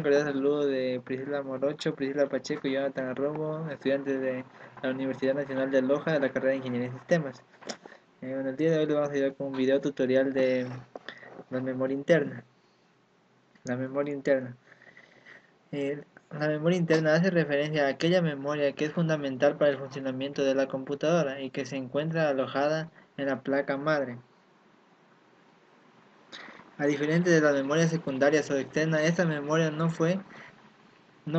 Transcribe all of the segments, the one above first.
cordial saludo de Priscila Morocho, Priscila Pacheco y Jonathan Romo, estudiantes de la Universidad Nacional de Loja de la carrera de Ingeniería en Sistemas. Bueno, el día de hoy les vamos a ayudar con un video tutorial de la memoria interna. La memoria interna. Eh, la memoria interna hace referencia a aquella memoria que es fundamental para el funcionamiento de la computadora y que se encuentra alojada en la placa madre. A diferencia de las memorias secundarias o externas, esta memoria no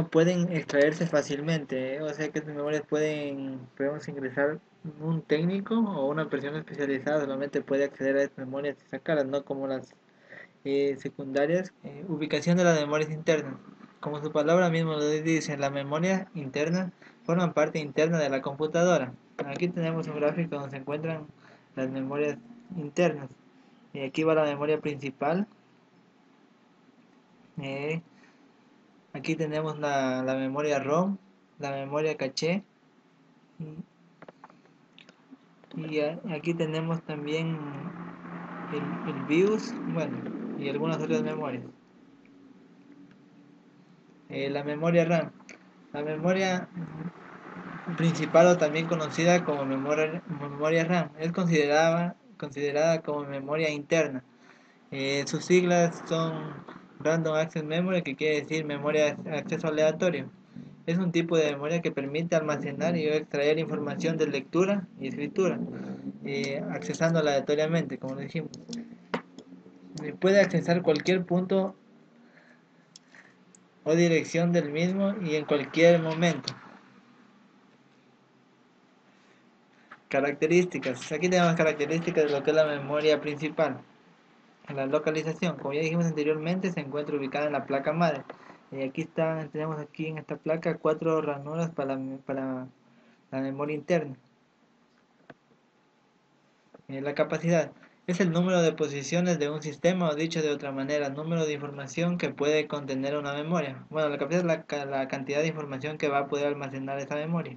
pueden extraerse fácilmente, o sea que estas memorias podemos ingresar un técnico o una persona especializada solamente puede acceder a estas memorias y sacarlas, no como las secundarias. Ubicación de las memorias internas. Como su palabra mismo lo dice, la memoria interna forman parte interna de la computadora. Aquí tenemos un gráfico donde se encuentran las memorias internas. Y aquí va la memoria principal. Eh, Aquí tenemos la memoria ROM, la memoria caché y aquí tenemos también el BIOS, bueno, y algunas otras memorias. La memoria RAM, la memoria principal o también conocida como memoria RAM, es considerada como memoria interna. Sus siglas son Random Access Memory, que quiere decir memoria de acceso aleatorio. Es un tipo de memoria que permite almacenar y extraer información de lectura y escritura, accesándola aleatoriamente, como dijimos. Puede accesar cualquier punto o dirección del mismo y en cualquier momento. Características. Aquí tenemos características de lo que es la memoria principal. La localización, como ya dijimos anteriormente, se encuentra ubicada en la placa madre. Tenemos aquí en esta placa 4 ranuras para la memoria interna. La capacidad es el número de posiciones de un sistema, o dicho de otra manera, el número de información que puede contener una memoria. Bueno, la capacidad es la cantidad de información que va a poder almacenar esa memoria.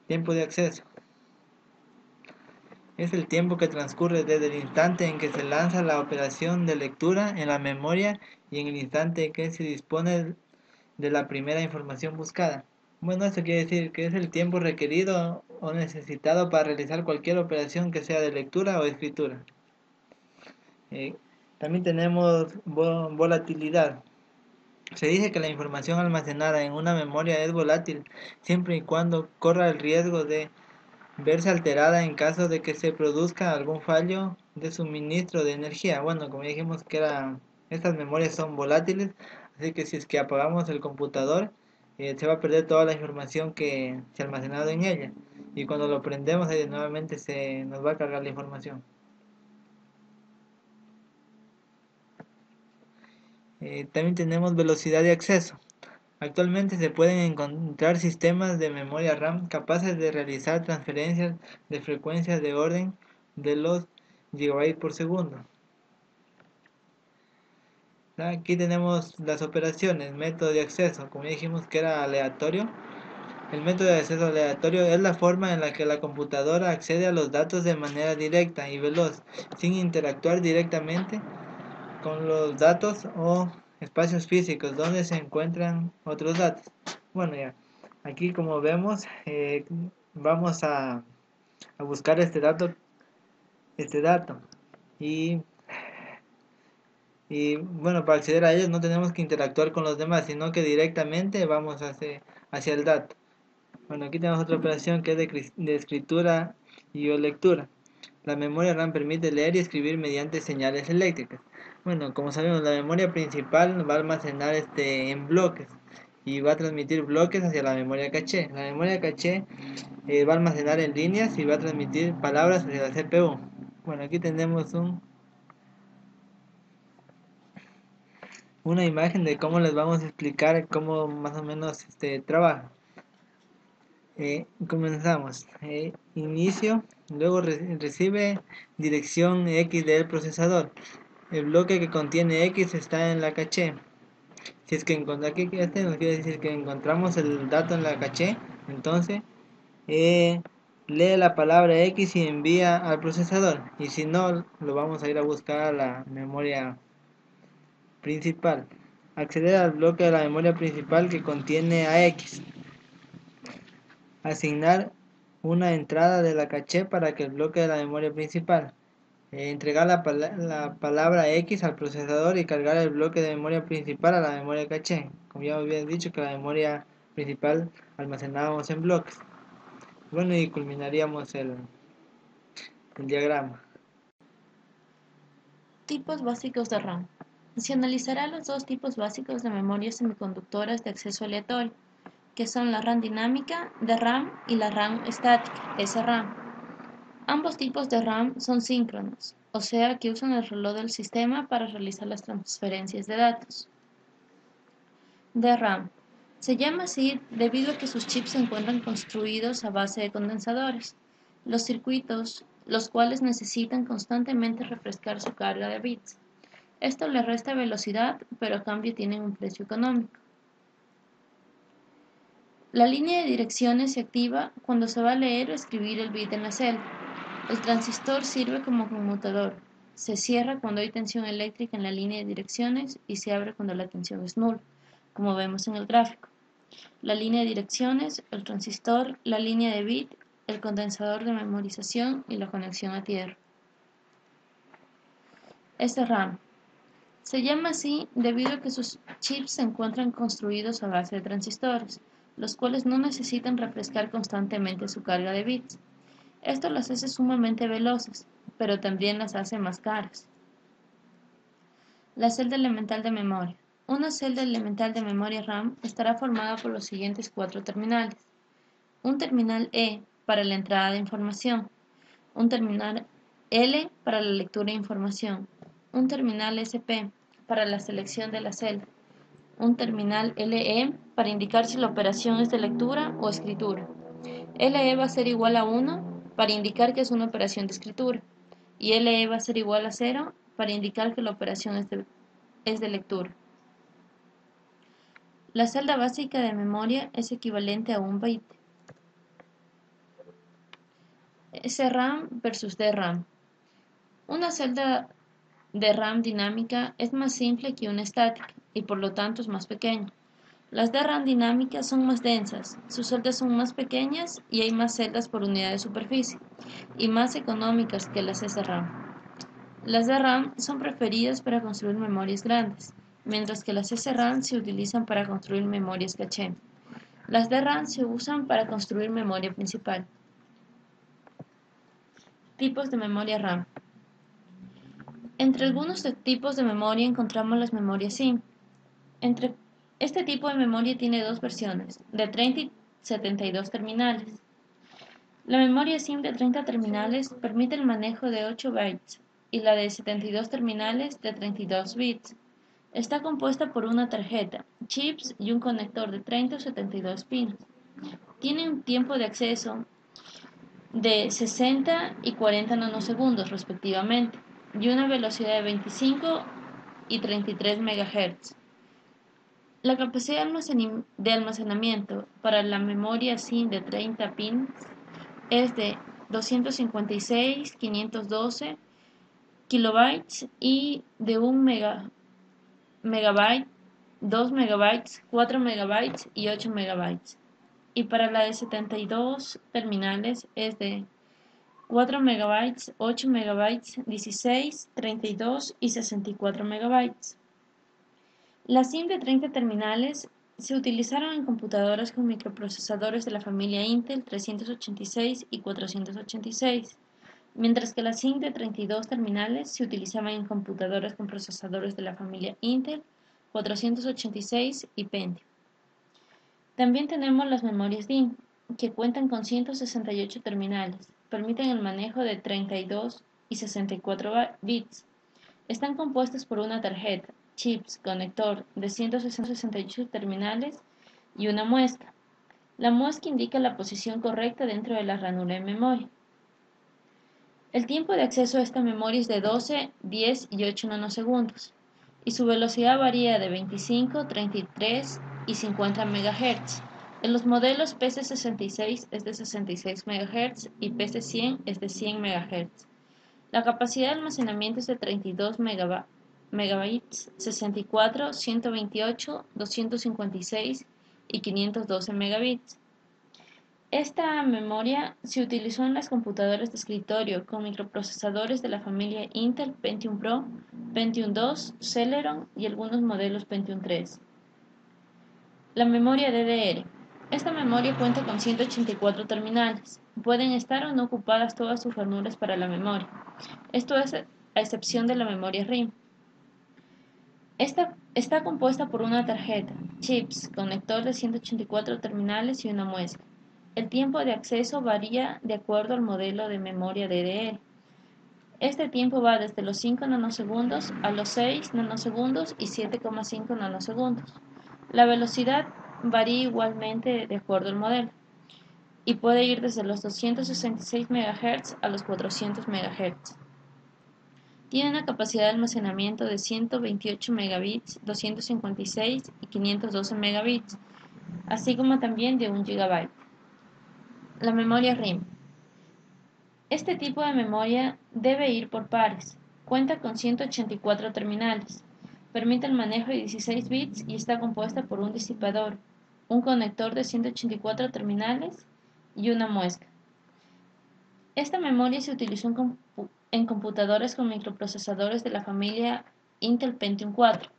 Tiempo de acceso es el tiempo que transcurre desde el instante en que se lanza la operación de lectura en la memoria y en el instante en que se dispone de la primera información buscada. Bueno, esto quiere decir que es el tiempo requerido o necesitado para realizar cualquier operación que sea de lectura o escritura. Eh, También tenemos volatilidad. Se dice que la información almacenada en una memoria es volátil siempre y cuando corra el riesgo de verse alterada en caso de que se produzca algún fallo de suministro de energía. Bueno, como dijimos que estas memorias son volátiles, así que si es que apagamos el computador, se va a perder toda la información que se ha almacenado en ella. Y cuando lo prendemos, nuevamente se nos va a cargar la información. También tenemos velocidad de acceso. Actualmente se pueden encontrar sistemas de memoria RAM capaces de realizar transferencias de frecuencias de orden de los gigabytes por segundo. Aquí tenemos las operaciones, método de acceso, como ya dijimos que era aleatorio. El método de acceso aleatorio es la forma en la que la computadora accede a los datos de manera directa y veloz, sin interactuar directamente con los datos o espacios físicos donde se encuentran otros datos. Bueno, ya, aquí como vemos, vamos a buscar este dato y, y bueno, para acceder a ellos no tenemos que interactuar con los demás, sino que directamente vamos hacia el dato. Bueno, aquí tenemos otra operación que es de escritura y o lectura. La memoria RAM permite leer y escribir mediante señales eléctricas. Bueno, como sabemos, la memoria principal va a almacenar en bloques y va a transmitir bloques hacia la memoria caché. La memoria caché va a almacenar en líneas y va a transmitir palabras hacia la CPU. Bueno, aquí tenemos una imagen de cómo les vamos a explicar cómo más o menos trabaja. Comenzamos. Inicio, luego recibe dirección X del procesador. El bloque que contiene X está en la caché. Si es que aquí nos quiere decir que encontramos el dato en la caché, entonces lee la palabra X y envía al procesador. Y si no, lo vamos a ir a buscar a la memoria principal. acceder al bloque de la memoria principal que contiene a X. Asignar una entrada de la caché para que el bloque de la memoria principal. Entregar la palabra X al procesador y cargar el bloque de memoria principal a la memoria caché. Como ya había dicho que la memoria principal almacenábamos en bloques. Bueno, y culminaríamos el diagrama. Tipos básicos de RAM. Se analizará los dos tipos básicos de memorias semiconductoras de acceso aleatorio, que son la RAM dinámica, DRAM, y la RAM estática, SRAM. Ambos tipos de RAM son síncronos, o sea que usan el reloj del sistema para realizar las transferencias de datos. DRAM. Se llama así debido a que sus chips se encuentran construidos a base de condensadores, los circuitos, los cuales necesitan constantemente refrescar su carga de bits. Esto le resta velocidad, pero a cambio tienen un precio económico. La línea de direcciones se activa cuando se va a leer o escribir el bit en la celda. El transistor sirve como conmutador. Se cierra cuando hay tensión eléctrica en la línea de direcciones y se abre cuando la tensión es nula, como vemos en el gráfico. La línea de direcciones, el transistor, la línea de bit, el condensador de memorización y la conexión a tierra. SRAM. Se llama así debido a que sus chips se encuentran construidos a base de transistores, los cuales no necesitan refrescar constantemente su carga de bits. Esto las hace sumamente veloces, pero también las hace más caras. La celda elemental de memoria. Una celda elemental de memoria RAM estará formada por los siguientes 4 terminales. Un terminal E para la entrada de información, un terminal L para la lectura de información, un terminal SP para la selección de la celda, un terminal LE para indicar si la operación es de lectura o escritura. LE va a ser igual a 1 para indicar que es una operación de escritura y LE va a ser igual a 0 para indicar que la operación es de lectura. La celda básica de memoria es equivalente a un byte. SRAM versus DRAM. Una celda de RAM dinámica es más simple que una estática y por lo tanto es más pequeña. Las de RAM dinámicas son más densas, sus celdas son más pequeñas y hay más celdas por unidad de superficie y más económicas que las SRAM. Las de RAM son preferidas para construir memorias grandes, mientras que las SRAM se utilizan para construir memorias caché. Las de RAM se usan para construir memoria principal. Tipos de memoria RAM. Entre algunos tipos de memoria encontramos las memorias SIM. Este tipo de memoria tiene dos versiones, de 30 y 72 terminales. La memoria SIM de 30 terminales permite el manejo de 8 bytes y la de 72 terminales de 32 bits. Está compuesta por una tarjeta, chips y un conector de 30 o 72 pines. Tiene un tiempo de acceso de 60 y 40 nanosegundos respectivamente y una velocidad de 25 y 33 MHz. La capacidad de almacenamiento para la memoria SIM de 30 pins es de 256, 512 kilobytes y de 1 megabyte, 2 megabytes, 4 megabytes y 8 megabytes. Y para la de 72 terminales es de 4 megabytes, 8 megabytes, 16, 32 y 64 megabytes. Las SIM de 30 terminales se utilizaron en computadoras con microprocesadores de la familia Intel 386 y 486, mientras que las SIM de 32 terminales se utilizaban en computadoras con procesadores de la familia Intel 486 y Pentium. También tenemos las memorias DIMM, que cuentan con 168 terminales, permiten el manejo de 32 y 64 bits. Están compuestas por una tarjeta, chips, conector de 168 terminales y una muesca. La muesca indica la posición correcta dentro de la ranura de memoria. El tiempo de acceso a esta memoria es de 12, 10 y 8 nanosegundos y su velocidad varía de 25, 33 y 50 MHz. En los modelos PC66 es de 66 MHz y PC100 es de 100 MHz. La capacidad de almacenamiento es de 32 MB megabytes, 64, 128, 256 y 512 megabits. Esta memoria se utilizó en las computadoras de escritorio con microprocesadores de la familia Intel Pentium Pro, Pentium II, Celeron y algunos modelos Pentium III. La memoria DDR. Esta memoria cuenta con 184 terminales. Pueden estar o no ocupadas todas sus ranuras para la memoria. Esto es a excepción de la memoria RAM. Esta está compuesta por una tarjeta, chips, conector de 184 terminales y una muesca. El tiempo de acceso varía de acuerdo al modelo de memoria DDR. Este tiempo va desde los 5 nanosegundos a los 6 nanosegundos y 7,5 nanosegundos. La velocidad varía igualmente de acuerdo al modelo y puede ir desde los 266 MHz a los 400 MHz. Tiene una capacidad de almacenamiento de 128 megabits, 256 y 512 megabits, así como también de 1 GB. La memoria RAM. Este tipo de memoria debe ir por pares. Cuenta con 184 terminales. Permite el manejo de 16 bits y está compuesta por un disipador, un conector de 184 terminales y una muesca. Esta memoria se utilizó en computadoras con microprocesadores de la familia Intel Pentium IV.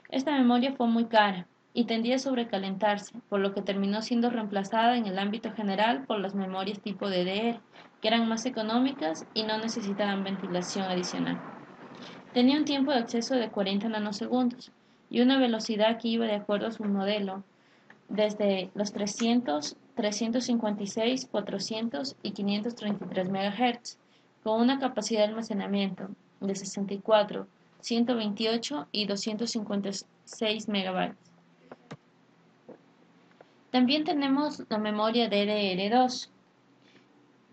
Esta memoria fue muy cara y tendía a sobrecalentarse, por lo que terminó siendo reemplazada en el ámbito general por las memorias tipo DDR, que eran más económicas y no necesitaban ventilación adicional. Tenía un tiempo de acceso de 40 nanosegundos y una velocidad que iba de acuerdo a su modelo, desde los 300, 356, 400 y 533 MHz, con una capacidad de almacenamiento de 64, 128 y 256 MB. También tenemos la memoria DDR2.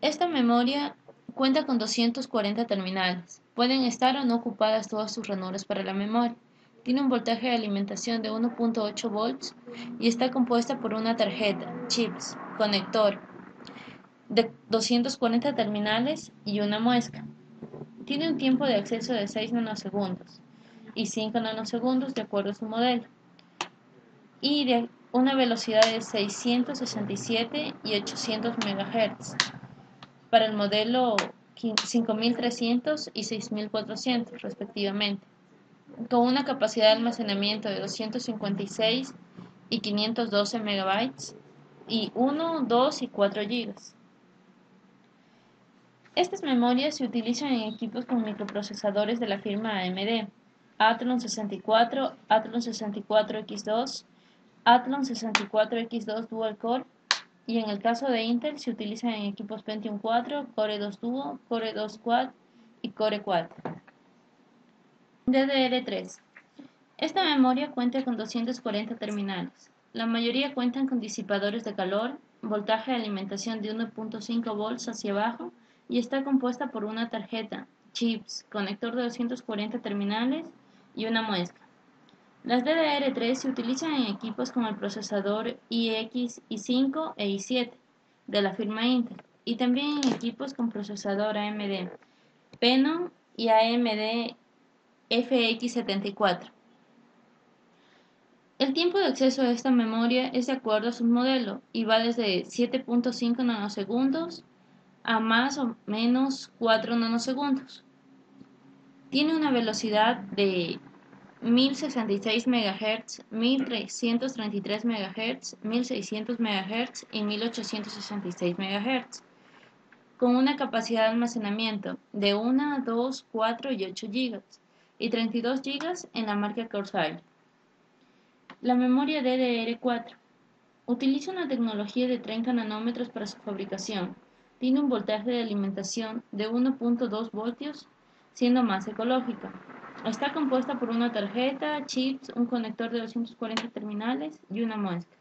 Esta memoria cuenta con 240 terminales. Pueden estar o no ocupadas todas sus ranuras para la memoria. Tiene un voltaje de alimentación de 1.8 volts y está compuesta por una tarjeta, chips, conector de 240 terminales y una muesca. Tiene un tiempo de acceso de 6 nanosegundos y 5 nanosegundos de acuerdo a su modelo y de una velocidad de 667 y 800 MHz para el modelo 5300 y 6400 respectivamente, con una capacidad de almacenamiento de 256 y 512 megabytes y 1, 2 y 4 gigas. Estas memorias se utilizan en equipos con microprocesadores de la firma AMD, Athlon 64, Athlon 64X2, Athlon 64X2 Dual Core, y en el caso de Intel se utilizan en equipos Pentium 4, Core 2 Duo, Core 2 Quad y Core 4. DDR3. Esta memoria cuenta con 240 terminales. La mayoría cuentan con disipadores de calor, voltaje de alimentación de 1.5 volts hacia abajo y está compuesta por una tarjeta, chips, conector de 240 terminales y una muesca. Las DDR3 se utilizan en equipos con el procesador iX, i5 e i7 de la firma Intel y también en equipos con procesador AMD Phenom y AMD FX74. El tiempo de acceso a esta memoria es de acuerdo a su modelo y va desde 7.5 nanosegundos a más o menos 4 nanosegundos. Tiene una velocidad de 1066 MHz, 1333 MHz, 1600 MHz y 1866 MHz, con una capacidad de almacenamiento de 1, 2, 4 y 8 GB y 32 GB en la marca Corsair. La memoria DDR4 utiliza una tecnología de 30 nanómetros para su fabricación. Tiene un voltaje de alimentación de 1.2 voltios, siendo más ecológica. Está compuesta por una tarjeta, chips, un conector de 240 terminales y una muesca.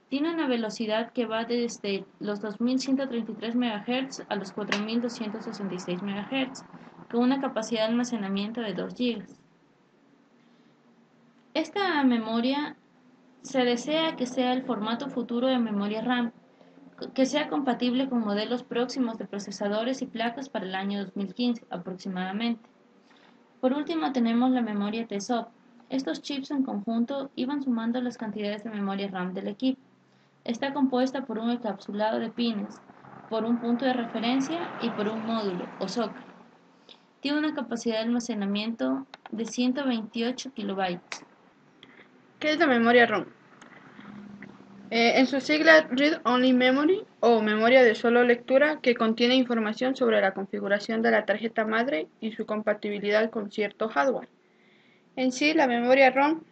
Tiene una velocidad que va desde los 2133 MHz a los 4266 MHz, con una capacidad de almacenamiento de 2 GB. Esta memoria se desea que sea el formato futuro de memoria RAM, que sea compatible con modelos próximos de procesadores y placas para el año 2015 aproximadamente. Por último tenemos la memoria TSOP. Estos chips en conjunto iban sumando las cantidades de memoria RAM del equipo. Está compuesta por un encapsulado de pines, por un punto de referencia y por un módulo o socket. Tiene una capacidad de almacenamiento de 128 kilobytes. ¿Qué es la memoria ROM? En su sigla Read Only Memory o memoria de solo lectura, que contiene información sobre la configuración de la tarjeta madre y su compatibilidad con cierto hardware. En sí, la memoria ROM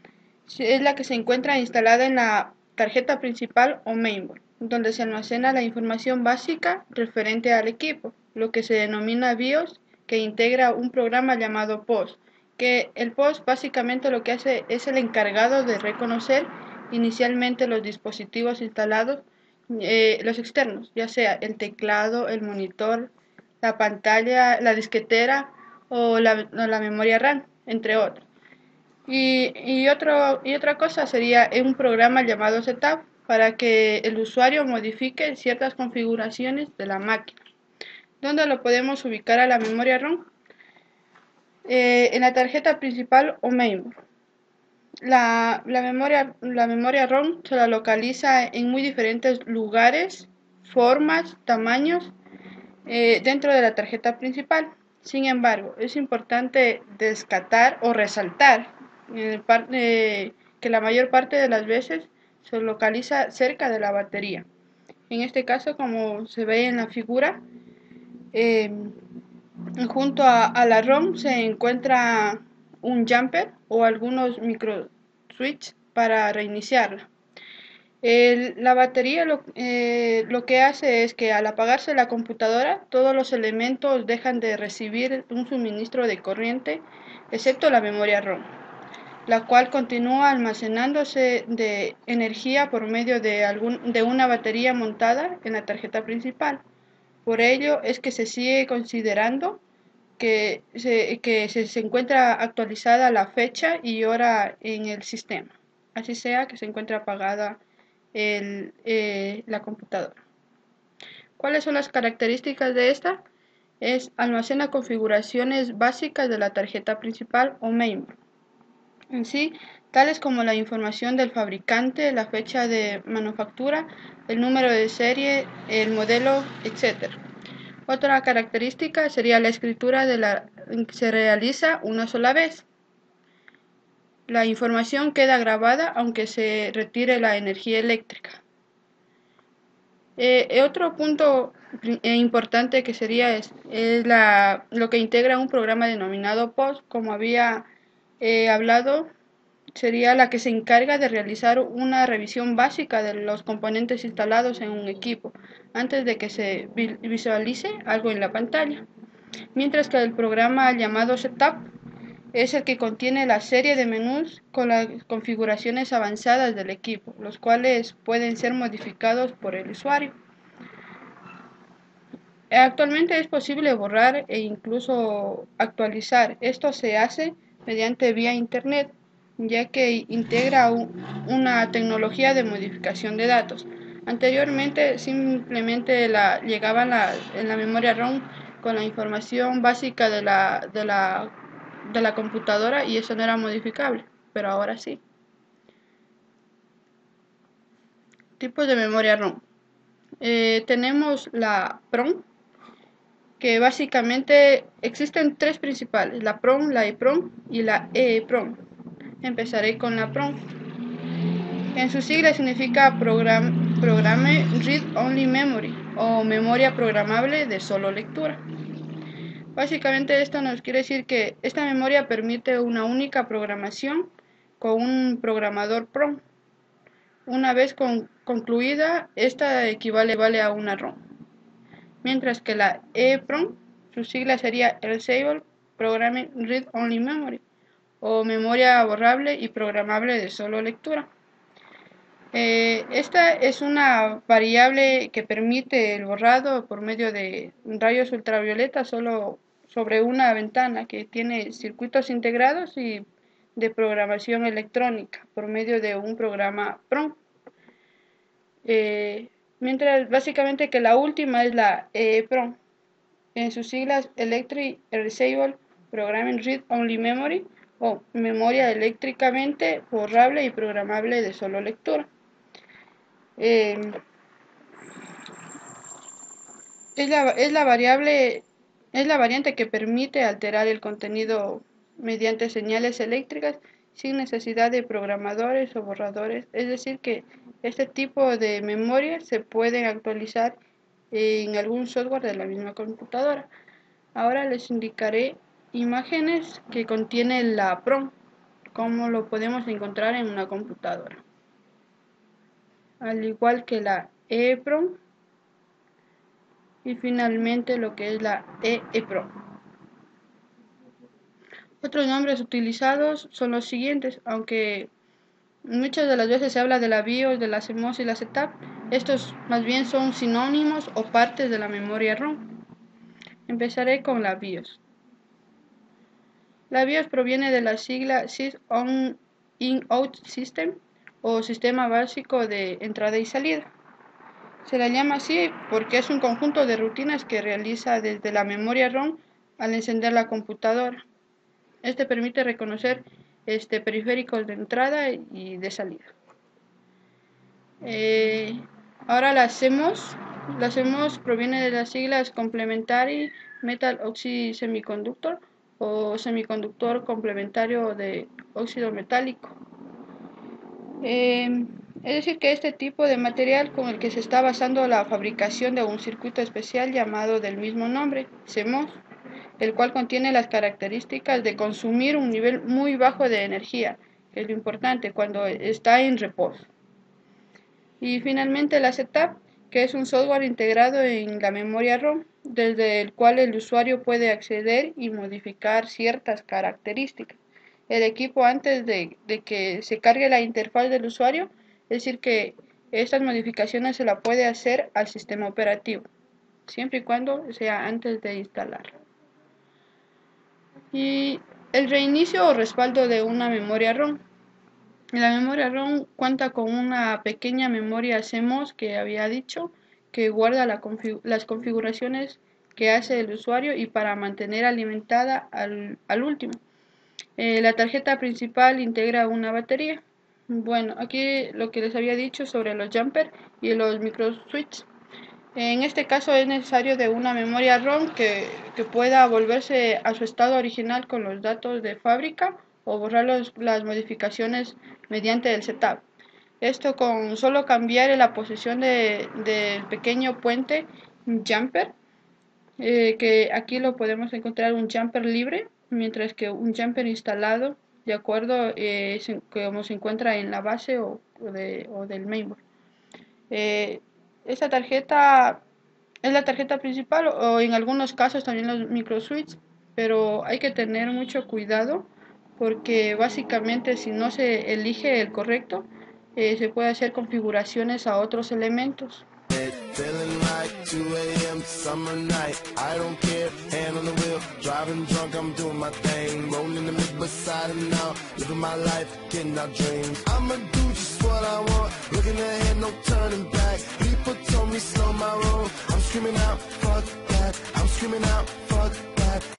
es la que se encuentra instalada en la tarjeta principal o mainboard, donde se almacena la información básica referente al equipo, lo que se denomina BIOS, que integra un programa llamado POS, que el POS básicamente lo que hace es el encargado de reconocer inicialmente los dispositivos instalados, los externos, ya sea el teclado, el monitor, la pantalla, la disquetera o la memoria RAM, entre otros. Y otra cosa sería un programa llamado Setup para que el usuario modifique ciertas configuraciones de la máquina. ¿Dónde lo podemos ubicar a la memoria ROM? En la tarjeta principal o mainboard. La memoria ROM se la localiza en muy diferentes lugares, formas, tamaños dentro de la tarjeta principal. Sin embargo, es importante descartar o resaltar que la mayor parte de las veces se localiza cerca de la batería. En este caso, como se ve en la figura, eh, junto a la ROM se encuentra un jumper o algunos micro switch para reiniciarla. La batería lo que hace es que al apagarse la computadora, todos los elementos dejan de recibir un suministro de corriente, excepto la memoria ROM, la cual continúa almacenándose de energía por medio de una batería montada en la tarjeta principal. Por ello es que se sigue considerando que se encuentra actualizada la fecha y hora en el sistema, así sea que se encuentre apagada la computadora. ¿Cuáles son las características de esta? Almacena configuraciones básicas de la tarjeta principal o mainboard. En sí, tales como la información del fabricante, la fecha de manufactura, el número de serie, el modelo, etc. Otra característica sería la escritura que se realiza una sola vez. La información queda grabada aunque se retire la energía eléctrica. Otro punto importante que sería lo que integra un programa denominado POS, como había hablado, sería la que se encarga de realizar una revisión básica de los componentes instalados en un equipo antes de que se visualice algo en la pantalla, mientras que el programa llamado Setup es el que contiene la serie de menús con las configuraciones avanzadas del equipo, los cuales pueden ser modificados por el usuario. Actualmente es posible borrar e incluso actualizar. Esto se hace mediante vía Internet, ya que integra una tecnología de modificación de datos. Anteriormente simplemente llegaban en la memoria ROM con la información básica de la computadora y eso no era modificable, pero ahora sí. Tipos de memoria ROM. Tenemos la PROM, que básicamente existen tres principales: la PROM, la EPROM y la EEPROM. Empezaré con la PROM. En su sigla significa Programme Read Only Memory o memoria programable de solo lectura. Básicamente esto nos quiere decir que esta memoria permite una única programación con un programador PROM. Una vez concluida, esta equivale a una ROM. Mientras que la EEPROM, su sigla sería Erasable Programming Read Only Memory o memoria borrable y programable de solo lectura. Esta es una variable que permite el borrado por medio de rayos ultravioleta solo sobre una ventana que tiene circuitos integrados y de programación electrónica por medio de un programa PROM. Mientras básicamente que la última es la EEPROM, en sus siglas Electric Erasable Programming Read Only Memory o memoria eléctricamente borrable y programable de solo lectura. Es la variante que permite alterar el contenido mediante señales eléctricas sin necesidad de programadores o borradores. Es decir, que este tipo de memoria se pueden actualizar en algún software de la misma computadora. Ahora les indicaré imágenes que contiene la PROM, como lo podemos encontrar en una computadora. Al igual que la EEPROM y finalmente lo que es la EEPROM. Otros nombres utilizados son los siguientes, aunque muchas de las veces se habla de la BIOS, de la CMOS y la SETAP. Estos más bien son sinónimos o partes de la memoria ROM. Empezaré con la BIOS. La BIOS proviene de la sigla Sys On In Out System o Sistema Básico de Entrada y Salida. Se la llama así porque es un conjunto de rutinas que realiza desde la memoria ROM al encender la computadora. Este permite reconocer periféricos de entrada y de salida. Ahora la CMOS. La CMOS proviene de las siglas Complementary Metal Oxide Semiconductor o semiconductor complementario de óxido metálico. Es decir, que este tipo de material con el que se está basando la fabricación de un circuito especial llamado del mismo nombre, CMOS, el cual contiene las características de consumir un nivel muy bajo de energía, que es lo importante cuando está en reposo. Y finalmente la SETAP, que es un software integrado en la memoria ROM, desde el cual el usuario puede acceder y modificar ciertas características. El equipo antes de que se cargue la interfaz del usuario, es decir que estas modificaciones se la puede hacer al sistema operativo, siempre y cuando sea antes de instalarlo. Y el reinicio o respaldo de una memoria ROM. La memoria ROM cuenta con una pequeña memoria CMOS que había dicho, que guarda las configuraciones que hace el usuario y para mantener alimentada al último. La tarjeta principal integra una batería. Bueno, aquí lo que les había dicho sobre los jumper y los microswitch. En este caso es necesario de una memoria ROM que pueda volverse a su estado original con los datos de fábrica o borrar las modificaciones mediante el setup. Esto con solo cambiar la posición del pequeño puente jumper, que aquí lo podemos encontrar un jumper libre, mientras que un jumper instalado, de acuerdo como se encuentra en la base o del mainboard. Esta tarjeta es la tarjeta principal o en algunos casos también los microswitch, pero hay que tener mucho cuidado porque básicamente si no se elige el correcto, se puede hacer configuraciones a otros elementos. Feeling like 2 a.m. summer night. I don't care, hand on the wheel, driving drunk, I'm doing my thing. Rolling the mid beside and now, living my life, getting our dreams. I'ma do just what I want, looking ahead, no turning back. People told me slow my roll, I'm screaming out, fuck that. I'm screaming out, fuck that.